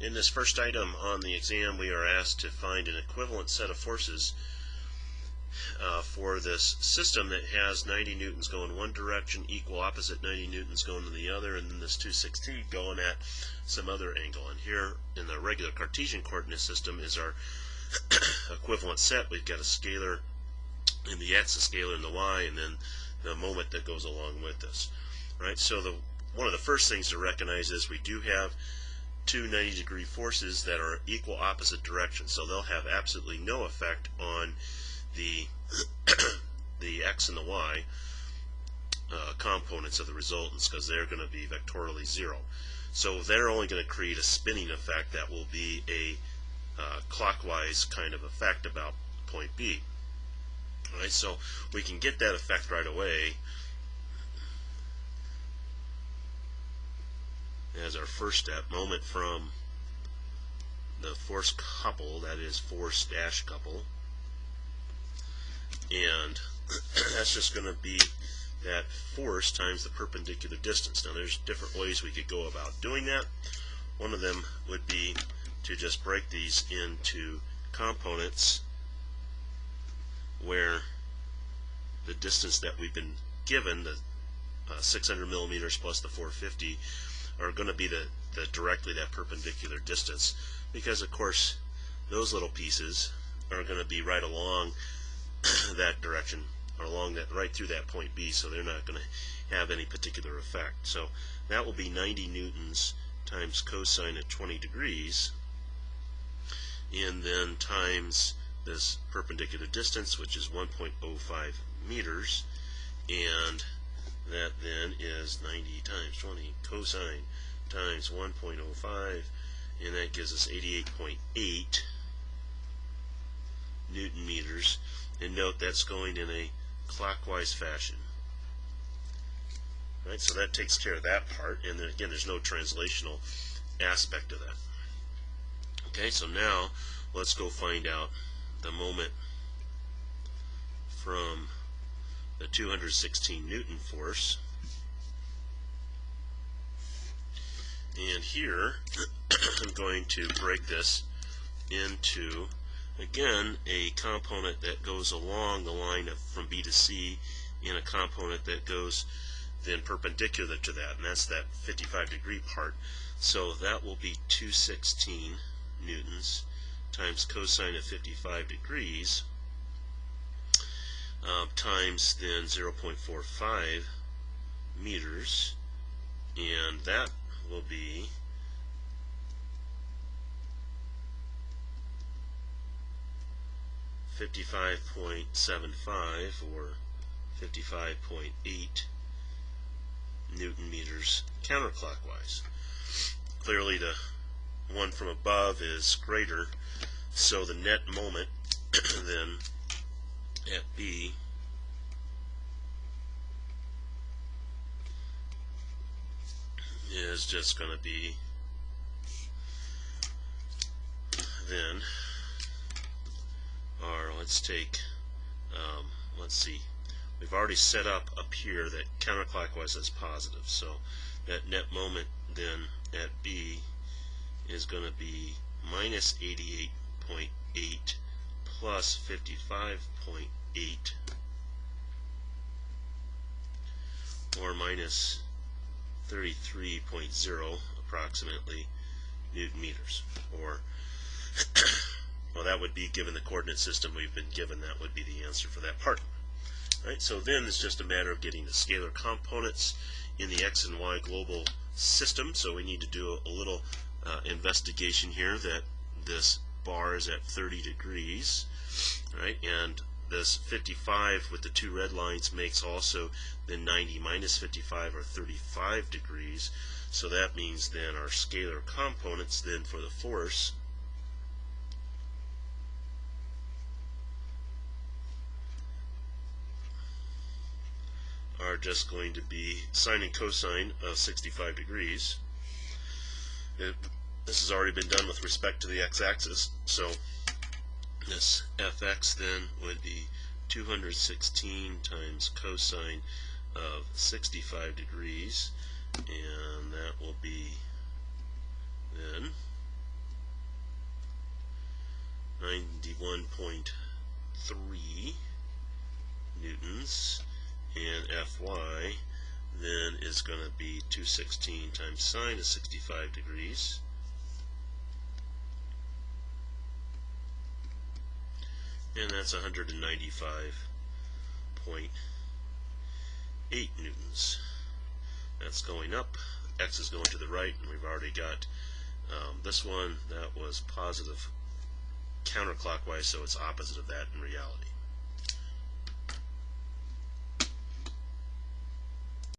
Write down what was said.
In this first item on the exam, we are asked to find an equivalent set of forces for this system that has 90 newtons going one direction, equal opposite 90 newtons going in the other, and then this 216 going at some other angle. And here in the regular Cartesian coordinate system is our equivalent set. We've got a scalar in the x, a scalar in the y, and then the moment that goes along with this. Right? So one of the first things to recognize is we do have two 90-degree forces that are equal opposite directions, so they'll have absolutely no effect on the the x and the y components of the resultants, because they're going to be vectorially zero. So they're only going to create a spinning effect that will be a clockwise kind of effect about point B. All right, so we can get that effect right away as our first step. Moment from the force couple, that is force dash couple, and that's just going to be that force times the perpendicular distance. Now there's different ways we could go about doing that. One of them would be to just break these into components where the distance that we've been given, the 600 millimeters plus the 450, are going to be the directly that perpendicular distance, because of course those little pieces are going to be right along that direction, or along that, right through that point B, so they're not going to have any particular effect. So that will be 90 newtons times cosine of 20 degrees, and then times this perpendicular distance, which is 1.05 meters, and that then is 90 times 20 cosine times 1.05, and that gives us 88.8 Newton meters. And note that's going in a clockwise fashion. Right, so that takes care of that part, and then again there's no translational aspect of that. Okay, so now let's go find out the moment from the 216 Newton force. And here I'm going to break this into, again, a component that goes along the line of from B to C, and a component that goes then perpendicular to that, and that's that 55-degree part. So that will be 216 newtons times cosine of 55 degrees times then 0.45 meters, and that will be .75 or 55.8 Newton meters counterclockwise. Clearly the one from above is greater, so the net moment then at B is just going to be then our, let's see, we've already set up here that counterclockwise is positive, so that net moment then at B is going to be minus 88.8 plus 55.8, or minus 33.0 approximately Newton meters, or well, that would be, given the coordinate system we've been given, that would be the answer for that part. Right, so then it's just a matter of getting the scalar components in the x and y global system. So we need to do a little investigation here that this bar is at 30 degrees, right? And this 55 with the two red lines makes also then 90 minus 55, or 35 degrees. So that means then our scalar components then for the force are just going to be sine and cosine of 65 degrees. This has already been done with respect to the x-axis, so this fx then would be 216 times cosine of 65 degrees, and that will be then 91.3 newtons, and Fy then is going to be 216 times sine of 65 degrees, and that's 195.8 newtons. That's going up. X is going to the right, and we've already got this one that was positive counterclockwise, so it's opposite of that in reality.